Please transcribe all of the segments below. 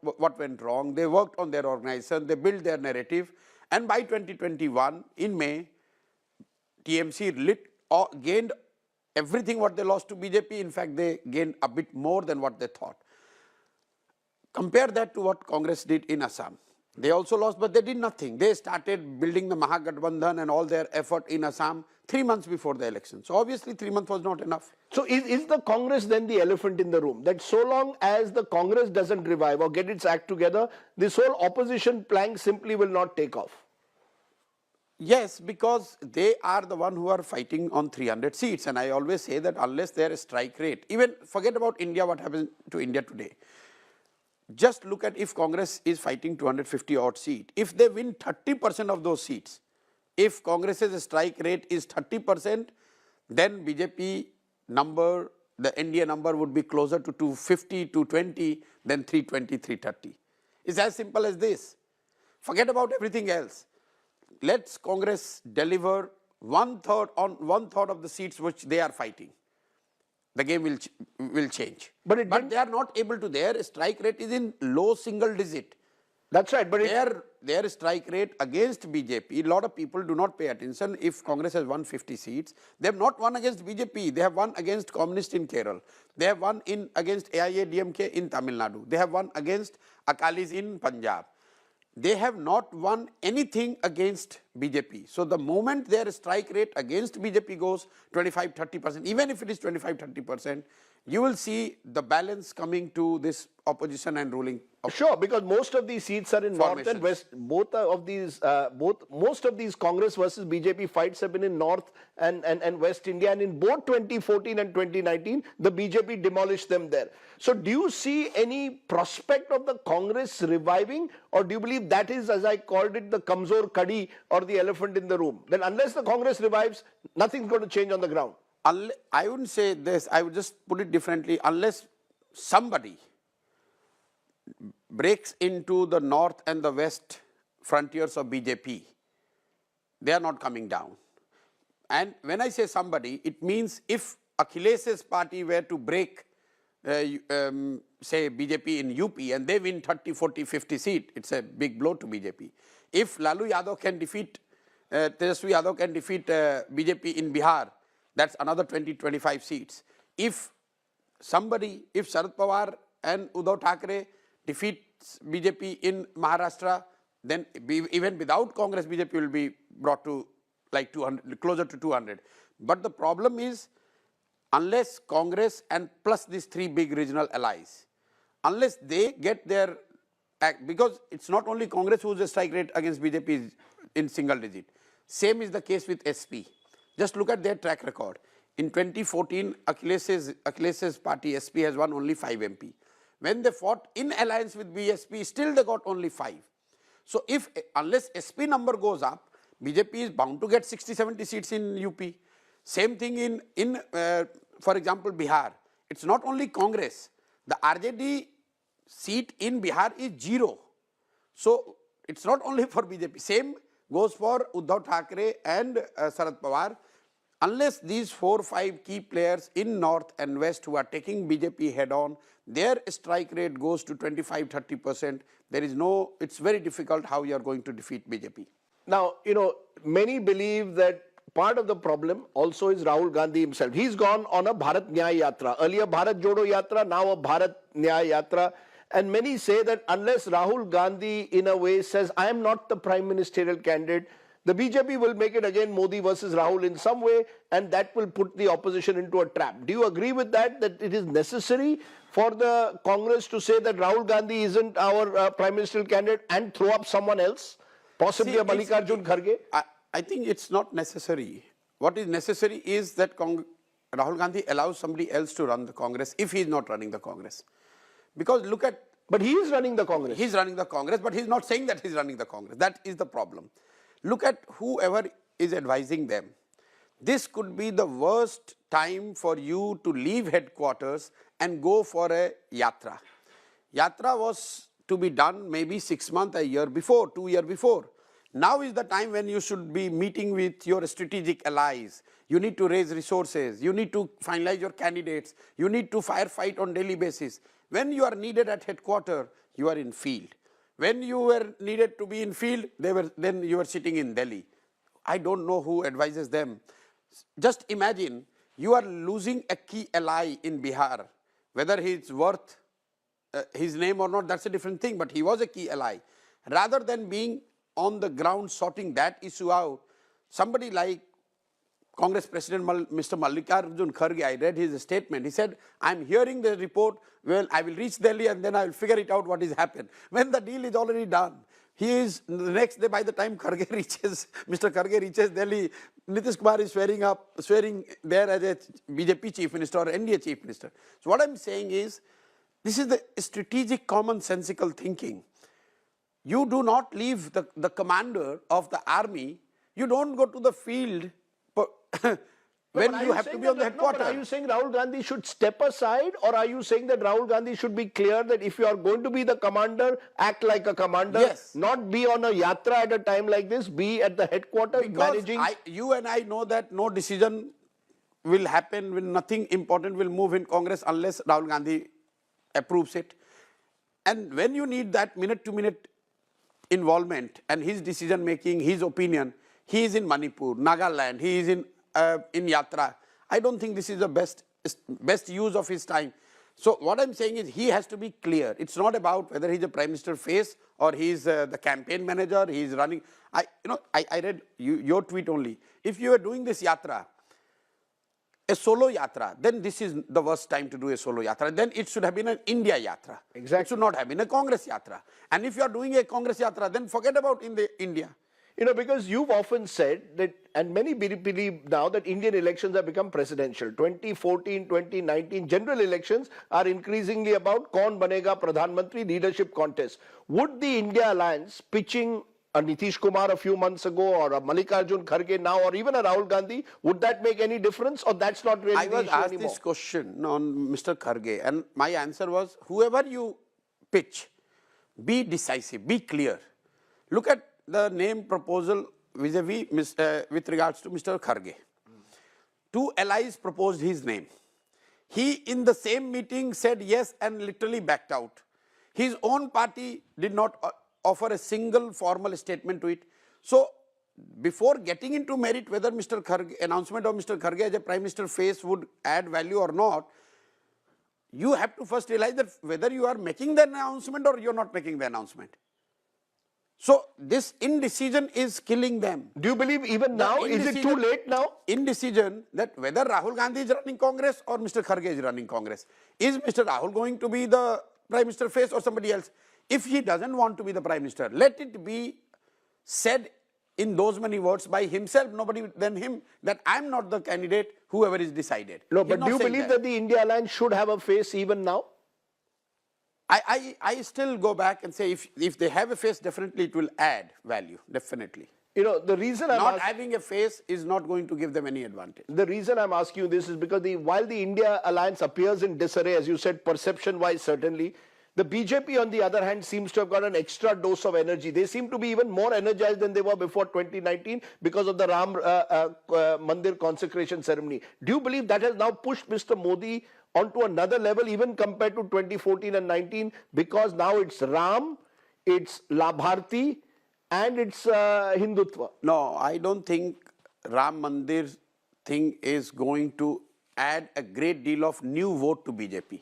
what went wrong, they worked on their organization, they built their narrative, and by 2021, in May, TMC gained everything what they lost to BJP. In fact, they gained a bit more than what they thought. Compare that to what Congress did in Assam. They also lost, but they did nothing. They started building the Mahagathbandhan and all their effort in Assam 3 months before the election. So obviously 3 months was not enough. So is the Congress then the elephant in the room? That so long as the Congress doesn't revive or get its act together, this whole opposition plank simply will not take off? Yes, because they are the one who are fighting on 300 seats. And I always say that unless their strike rate, even forget about India, what happens to India today. Just look at if Congress is fighting 250 odd seats. If they win 30% of those seats, if Congress's strike rate is 30%, then BJP number, the NDA number would be closer to 250, 220 than 320, 330. It's as simple as this. Forget about everything else. Let's Congress deliver one-third of the seats which they are fighting. The game will change. But they are not able to. Their strike rate is in low single digit. That's right. But their strike rate against BJP, a lot of people do not pay attention. If Congress has won 50 seats, they have not won against BJP. They have won against Communists in Kerala. They have won against AIADMK in Tamil Nadu. They have won against Akalis in Punjab. They have not won anything against BJP. So the moment their strike rate against BJP goes 25-30%, even if it is 25-30%, you will see the balance coming to this opposition and ruling. Sure, because most of these seats are in North and West. Most of these Congress versus BJP fights have been in North and West India, and in both 2014 and 2019, the BJP demolished them there. So do you see any prospect of the Congress reviving, or do you believe that is, as I called it, the Kamzor Kadi or the elephant in the room? Then unless the Congress revives, nothing's going to change on the ground. I wouldn't say this, I would just put it differently. Unless somebody breaks into the North and the West frontiers of BJP, they are not coming down. And when I say somebody, it means if Akhilesh's party were to break, say BJP in UP and they win 30, 40, 50 seats, it's a big blow to BJP. If Lalu Yadav can defeat, Tejasvi Yadav can defeat BJP in Bihar, that's another 20, 25 seats. If Sharad Pawar and Uddhav Thackeray defeats BJP in Maharashtra, then even without Congress, BJP will be brought to like 200, closer to 200. But the problem is, unless Congress and plus these three big regional allies, unless they get their act, because it's not only Congress whose strike rate against BJP is in single digit. Same is the case with SP. Just look at their track record. In 2014, Akhilesh's party SP has won only 5 MP. When they fought in alliance with BSP, still they got only 5. So unless SP number goes up, BJP is bound to get 60-70 seats in UP. Same thing for example, Bihar. It's not only Congress. The RJD seat in Bihar is 0. So it's not only for BJP. Same goes for Uddhav Thackeray and Sharad Pawar. Unless these 4 or 5 key players in North and West who are taking BJP head on, their strike rate goes to 25-30%. There is it's very difficult how you are going to defeat BJP. Now, many believe that part of the problem also is Rahul Gandhi himself. He's gone on a Bharat Nyaya Yatra. Earlier Bharat Jodo Yatra, now a Bharat Nyaya Yatra. And many say that unless Rahul Gandhi in a way says, I am not the prime ministerial candidate, the BJP will make it again Modi versus Rahul in some way, and that will put the opposition into a trap. Do you agree with that it is necessary for the Congress to say that Rahul Gandhi isn't our prime ministerial candidate and throw up someone else, possibly a Mallikarjun Kharge? I think it's not necessary. What is necessary is that Rahul Gandhi allows somebody else to run the Congress if he is not running the Congress. Because look at... But he is running the Congress. He is running the Congress, but he is not saying that he is running the Congress. That is the problem. Look at whoever is advising them. This could be the worst time for you to leave headquarters and go for a yatra. Yatra was to be done maybe 6 months, a year before, 2 years before. Now is the time when you should be meeting with your strategic allies. You need to raise resources. You need to finalize your candidates. You need to firefight on daily basis. When you are needed at headquarters, you are in field. When you were needed to be in field, then you were sitting in Delhi. I don't know who advises them. Just imagine you are losing a key ally in Bihar. Whether he's worth his name or not, that's a different thing, but he was a key ally. Rather than being on the ground sorting that issue out, somebody like Congress President Mr. Mallikarjun Kharge, I read his statement. He said, I'm hearing the report, well, I will reach Delhi and then I will figure it out what has happened. When the deal is already done, he is, the next day by the time Kharge reaches, Mr. Kharge reaches Delhi, Nitish Kumar is swearing there as a BJP chief minister or NDA chief minister. So what I'm saying is, this is the strategic commonsensical thinking. You do not leave the commander of the army, you don't go to the field when you have to be on the headquarters. But are you saying Rahul Gandhi should step aside, or are you saying that Rahul Gandhi should be clear that if you are going to be the commander, act like a commander, yes, not be on a yatra at a time like this, be at the headquarters managing? You and I know that no decision will happen, when nothing important will move in Congress unless Rahul Gandhi approves it. And when you need that minute-to-minute involvement and his decision making, his opinion, he is in Manipur, Nagaland, he is in Yatra. I don't think this is the best use of his time. So what I'm saying is he has to be clear. It's not about whether he's a prime minister face or he's the campaign manager, he's running. I read your tweet only. If you are doing this yatra, a solo yatra, then this is the worst time to do a solo yatra. Then it should have been an India yatra. Exactly. It should not have been a Congress yatra. And if you are doing a Congress yatra, then forget about India. You know, because you've often said that, and many believe now that Indian elections have become presidential. 2014, 2019 general elections are increasingly about kaun banega Pradhan Mantri leadership contest. Would the India alliance pitching a Nitish Kumar a few months ago, or a Mallikarjun Kharge now, or even a Rahul Gandhi, would that make any difference, or that's not really the issue anymore? I was asked this question on Mr. Kharge, and my answer was, whoever you pitch, be decisive, be clear. Look at the name proposal vis-a-vis with regards to Mr. Kharge. Two allies proposed his name. He in the same meeting said yes and literally backed out. His own party did not offer a single formal statement to it. So before getting into merit whether Mr. Kharge, announcement of Mr. Kharge as a Prime Minister face would add value or not, you have to first realize that whether you are making the announcement or you are not making the announcement. So this indecision is killing them. Do you believe even now, is it too late now? Indecision that whether Rahul Gandhi is running Congress or Mr. Kharge is running Congress. Is Mr. Rahul going to be the Prime Minister face or somebody else? If he doesn't want to be the Prime Minister, let it be said in those many words by himself, nobody than him, that I'm not the candidate, whoever is decided. No, but do you believe that the India alliance should have a face even now? I still go back and say if they have a face, definitely it will add value, definitely. You know, the reason I'm not having a face is not going to give them any advantage. The reason I'm asking you this is because while the India alliance appears in disarray, as you said, perception-wise certainly, the BJP on the other hand seems to have got an extra dose of energy. They seem to be even more energized than they were before 2019 because of the Ram Mandir consecration ceremony. Do you believe that has now pushed Mr. Modi onto another level even compared to 2014 and 19, because now it's Ram, it's Labharti and it's Hindutva? No, I don't think Ram Mandir thing is going to add a great deal of new vote to BJP.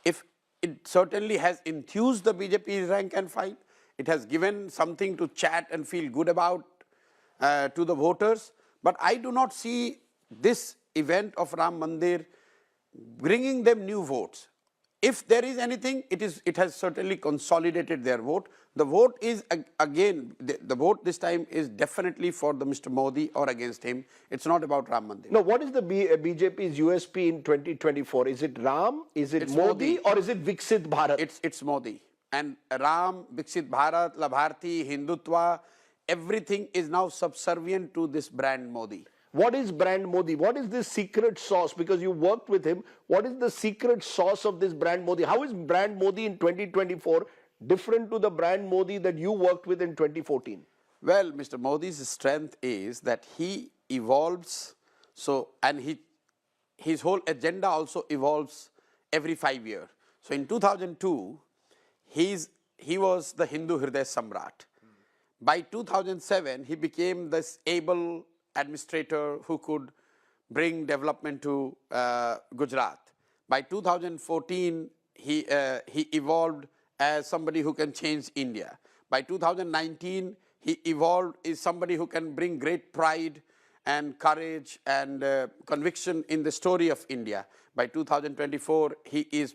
If it certainly has enthused the BJP rank and file, it has given something to chat and feel good about to the voters, but I do not see this event of Ram Mandir bringing them new votes. If there is anything, it has certainly consolidated their vote. The vote is again, the vote this time is definitely for the Mr. Modi or against him. It's not about Ram Mandir. No, what is the BJP's USP in 2024? Is it Ram? Is it Modi? Or is it Viksit Bharat? It's Modi. And Ram, Viksit Bharat, Labharti, Hindutva, everything is now subservient to this brand Modi. What is brand Modi? What is this secret sauce? Because you worked with him. What is the secret sauce of this brand Modi? How is brand Modi in 2024 different to the brand Modi that you worked with in 2014? Well, Mr. Modi's strength is that he evolves, and his whole agenda also evolves every 5 years. So in 2002, his he was the Hindu Hriday Samrat. By 2007, he became this able administrator who could bring development to Gujarat. By 2014, he evolved as somebody who can change India. By 2019, he evolved as somebody who can bring great pride and courage and conviction in the story of India. By 2024, he is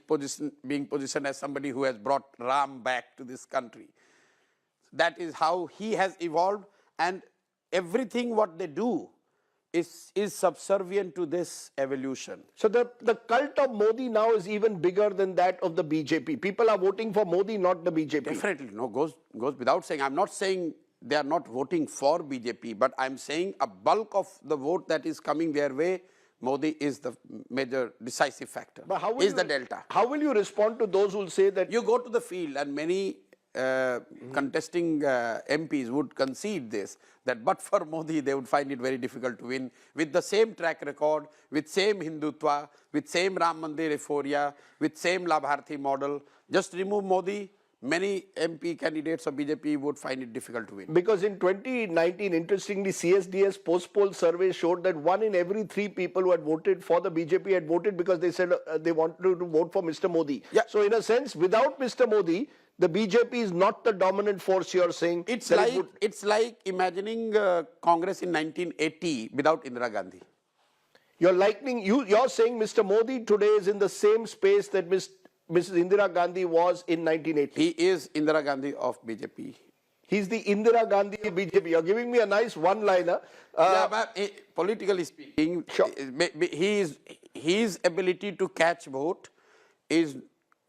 being positioned as somebody who has brought Ram back to this country. That is how he has evolved, and everything what they do is subservient to this evolution. So the cult of Modi now is even bigger than that of the BJP. People are voting for Modi, not the BJP. Definitely, no, goes without saying. I'm not saying they are not voting for BJP, but I'm saying a bulk of the vote that is coming their way, Modi is the major decisive factor, But the delta. How will you respond to those who will say that... You go to the field and many contesting MPs would concede this, that but for Modi, they would find it very difficult to win with the same track record, with same Hindutva, with same Ram Mandir euphoria, with same Labharthi model. Just remove Modi, many MP candidates of BJP would find it difficult to win. Because in 2019, interestingly, CSDS post-poll survey showed that 1 in every 3 people who had voted for the BJP had voted because they said they wanted to vote for Mr. Modi. Yeah. So in a sense, without Mr. Modi, the BJP is not the dominant force, you're saying. It's like imagining Congress in 1980 without Indira Gandhi. You're saying Mr. Modi today is in the same space that Mrs. Indira Gandhi was in 1980. He is Indira Gandhi of BJP. He's the Indira Gandhi of BJP. You're giving me a nice one-liner. Yeah, but politically speaking, Sure. his ability to catch vote is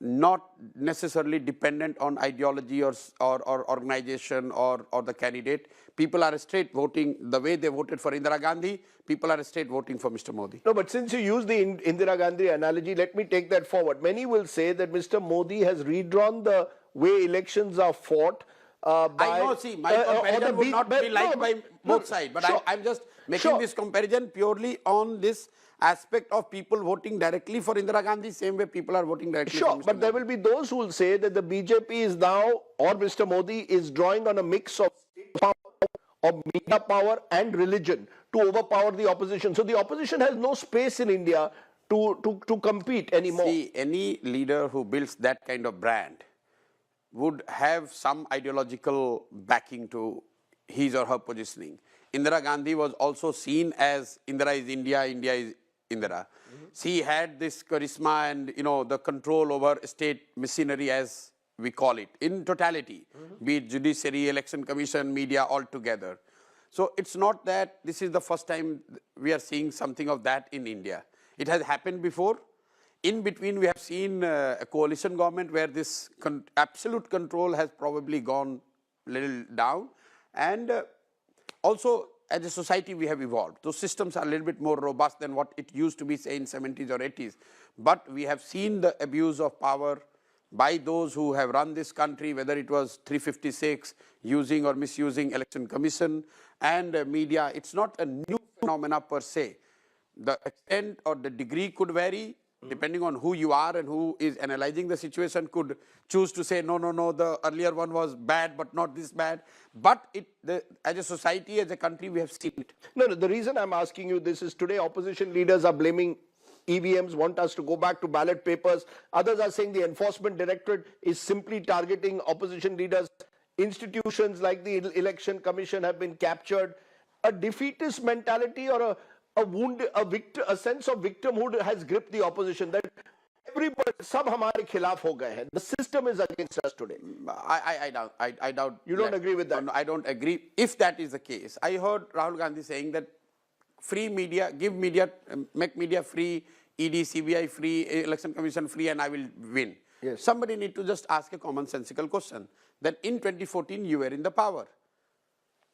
not necessarily dependent on ideology or organization or the candidate. People are straight voting the way they voted for Indira Gandhi. People are straight voting for Mr. Modi. No, but since you use the Indira Gandhi analogy, let me take that forward. Many will say that Mr. Modi has redrawn the way elections are fought. I know, see, my comparison would not be liked by both sides, but sure. I'm just making this comparison purely on this aspect of people voting directly for Indira Gandhi, same way people are voting directly for Mr. But there will be those who will say that the BJP is now, or Mr. Modi is drawing on a mix of state power, of media power and religion to overpower the opposition. So the opposition has no space in India to compete anymore. See, any leader who builds that kind of brand would have some ideological backing to his or her positioning. Indira Gandhi was also seen as Indira is India, India is Indira. She had this charisma and the control over state machinery, as we call it, in totality, be it judiciary, election commission, media, all together. So it's not that this is the first time we are seeing something of that in India. It has happened before. In between, we have seen a coalition government where this absolute control has probably gone a little down. And also, as a society, we have evolved. Those systems are a little bit more robust than what it used to be, say, in 70s or 80s. But we have seen the abuse of power by those who have run this country, whether it was 356, using or misusing election commission and media. It's not a new phenomena per se. The extent or the degree could vary. Depending on who you are and who is analyzing the situation, could choose to say, no, the earlier one was bad, but not this bad. But as a society, as a country, we have seen it. No, the reason I'm asking you this is today opposition leaders are blaming EVMs, want us to go back to ballot papers. Others are saying the enforcement directorate is simply targeting opposition leaders. Institutions like the election commission have been captured. A defeatist mentality or a sense of victimhood has gripped the opposition, that everybody, sab hamare khilaf ho gaye hain. The system is against us today. I doubt. You don't agree with that? No, I don't agree. If that is the case, I heard Rahul Gandhi saying that free media, make media free, ED, CBI free, election commission free, and I will win. Yes. Somebody need to just ask a commonsensical question. That in 2014, you were in the power.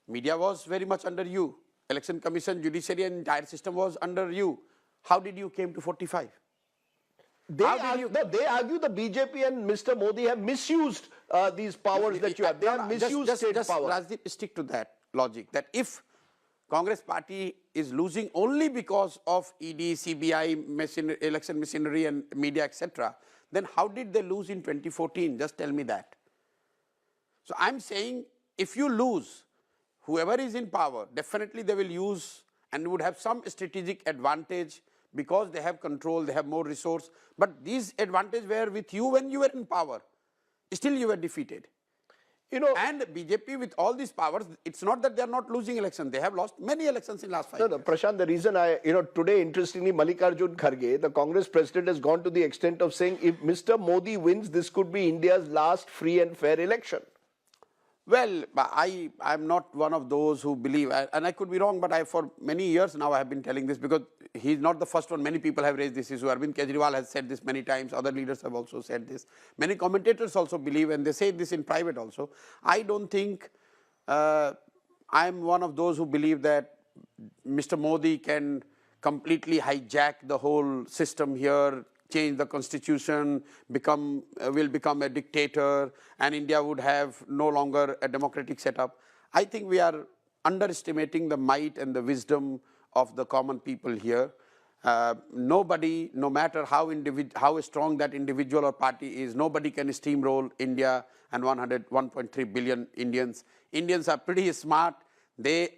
Media was very much under you. Election commission, judiciary, and entire system was under you. How did you came to 45? They argue the BJP and Mr. Modi have misused these powers that you have. They have misused state power. Rajdeep, stick to that logic, that if Congress party is losing only because of ED, CBI, election machinery and media, etc., then how did they lose in 2014? Just tell me that. So I'm saying if you lose, whoever is in power, definitely they will use and would have some strategic advantage because they have control, they have more resource. But these advantages were with you when you were in power. Still you were defeated. And BJP with all these powers, it's not that they are not losing elections. They have lost many elections in last 5 years. No, Prashant, the reason today, interestingly, Mallikarjun Kharge, the Congress president, has gone to the extent of saying if Mr. Modi wins, this could be India's last free and fair election. Well, I'm not one of those who believe, and I could be wrong, but for many years now I have been telling this because he's not the first one. Many people have raised this issue. Arvind Kejriwal has said this many times. Other leaders have also said this. Many commentators also believe, and they say this in private also. I don't think I'm one of those who believe that Mr. Modi can completely hijack the whole system here, change the constitution, will become a dictator, and India would have no longer a democratic setup. I think we are underestimating the might and the wisdom of the common people here. Nobody, no matter how strong that individual or party is, nobody can steamroll India and 1.3 billion Indians. Indians are pretty smart. They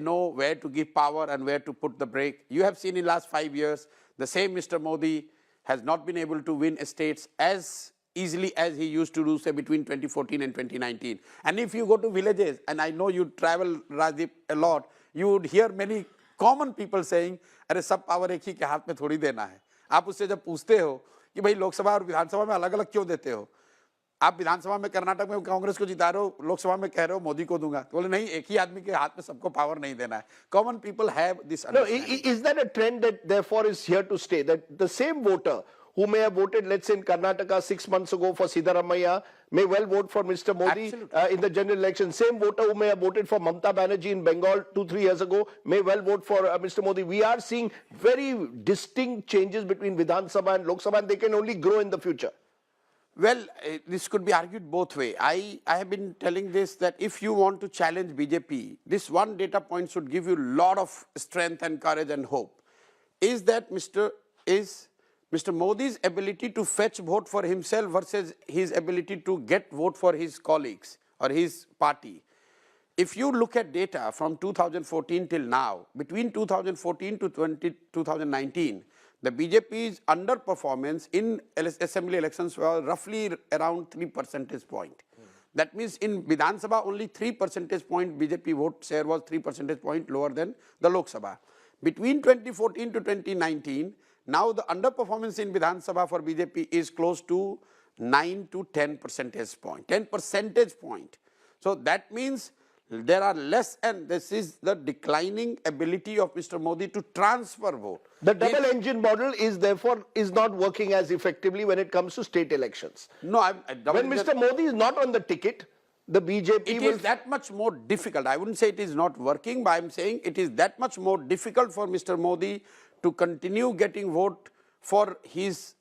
know where to give power and where to put the brake. You have seen in last 5 years, the same Mr. Modi has not been able to win states as easily as he used to do, say, between 2014 and 2019. And if you go to villages, and I know you travel, Rajdeep, a lot, you would hear many common people saying, अरे सब power एक ही के हाथ में थोड़ी देना है. आप उससे जब पूछते हो कि भाई लोकसभा और विधानसभा में अलग अलग क्यों देते हो, आप विधानसभा में कर्नाटक में कांग्रेस को जिता रहे हो, लोकसभा में कह रहे हो मोदी को दूंगा, तो बोले नहीं, एक ही आदमी के हाथ में सबको पावर नहीं देना है. Common people have this understanding. No, is that a trend that therefore is here to stay? That the same voter who may have voted, let's say in Karnataka 6 months ago for Siddaramaiah, may well vote for Mr. Modi in the general election. Same voter who may have voted for Mamata Banerjee in Bengal 2-3 years ago may well vote for Mr. Modi. We are seeing very distinct changes between Vidhan Sabha and Lok Sabha, and they can only grow in the future. Well, this could be argued both ways. I have been telling this, that if you want to challenge BJP, this one data point should give you a lot of strength and courage and hope. Is that Mr. Modi's ability to fetch vote for himself versus his ability to get vote for his colleagues or his party. If you look at data from 2014 till now, between 2014 to 2019, the BJP's underperformance in assembly elections were roughly around 3 percentage points. That means in Vidhan Sabha only 3 percentage point BJP vote share was 3 percentage point lower than the Lok Sabha. Between 2014 to 2019, now the underperformance in Vidhan Sabha for BJP is close to 9 to 10 percentage point, 10 percentage point. So that means there are less, and this is the declining ability of Mr. Modi to transfer vote. The double engine model is therefore not working as effectively when it comes to state elections. No, when Mr. Modi is not on the ticket, the BJP it is that much more difficult. I wouldn't say it is not working, but I'm saying it is that much more difficult for Mr. Modi to continue getting vote for his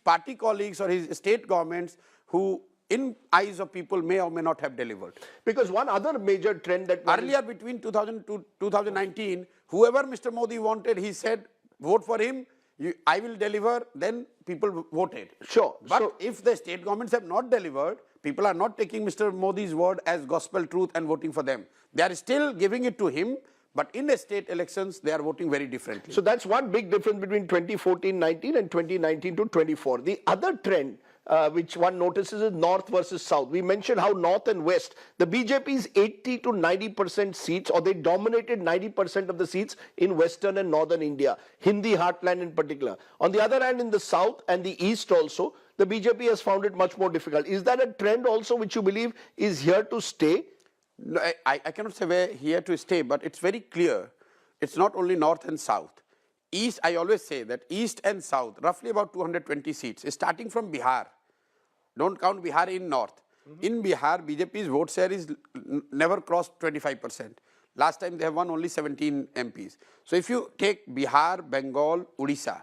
party colleagues or his state governments who, in eyes of people, may or may not have delivered. Because one other major trend that earlier between 2000 to 2019, whoever Mr. Modi wanted, he said, vote for him, I will deliver, then people voted. Sure. But if the state governments have not delivered, people are not taking Mr. Modi's word as gospel truth and voting for them. They are still giving it to him, but in the state elections, they are voting very differently. So that's one big difference between 2014-19 and 2019 to 24. The other trend which one notices is North versus South. We mentioned how North and West, the BJP's 80 to 90% seats, or they dominated 90% of the seats in Western and Northern India, Hindi heartland in particular. On the other hand, in the South and the East also, the BJP has found it much more difficult. Is that a trend also which you believe is here to stay? No, I cannot say we're here to stay, but it's very clear. It's not only North and South. East, I always say that East and South, roughly about 220 seats, starting from Bihar. Don't count Bihar in North. In Bihar, BJP's vote share is never crossed 25%. Last time they have won only 17 MPs. So if you take Bihar, Bengal, Odisha,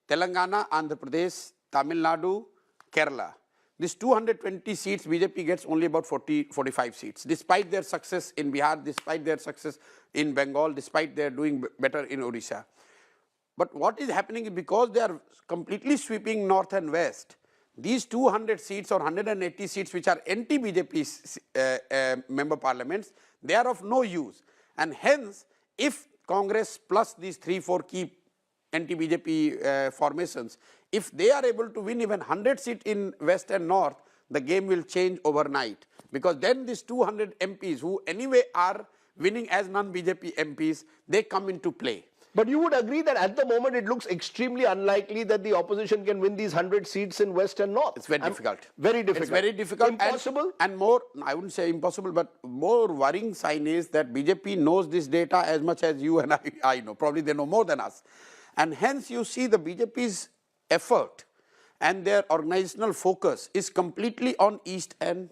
Telangana, Andhra Pradesh, Tamil Nadu, Kerala, these 220 seats, BJP gets only about 45 seats, despite their success in Bihar, despite their success in Bengal, despite their doing better in Odisha. But what is happening is because they are completely sweeping North and West, these 200 seats or 180 seats which are anti-BJP member parliaments, they are of no use. And hence, if Congress plus these 3-4 key anti-BJP formations, if they are able to win even 100 seats in West and North, the game will change overnight. Because then these 200 MPs who anyway are winning as non-BJP MPs, they come into play. But you would agree that at the moment it looks extremely unlikely that the opposition can win these 100 seats in West and North. It's very difficult. Very difficult. It's very difficult. Impossible? And more, I wouldn't say impossible, but more worrying sign is that BJP knows this data as much as you and I know. Probably they know more than us. And hence you see the BJP's effort and their organizational focus is completely on East and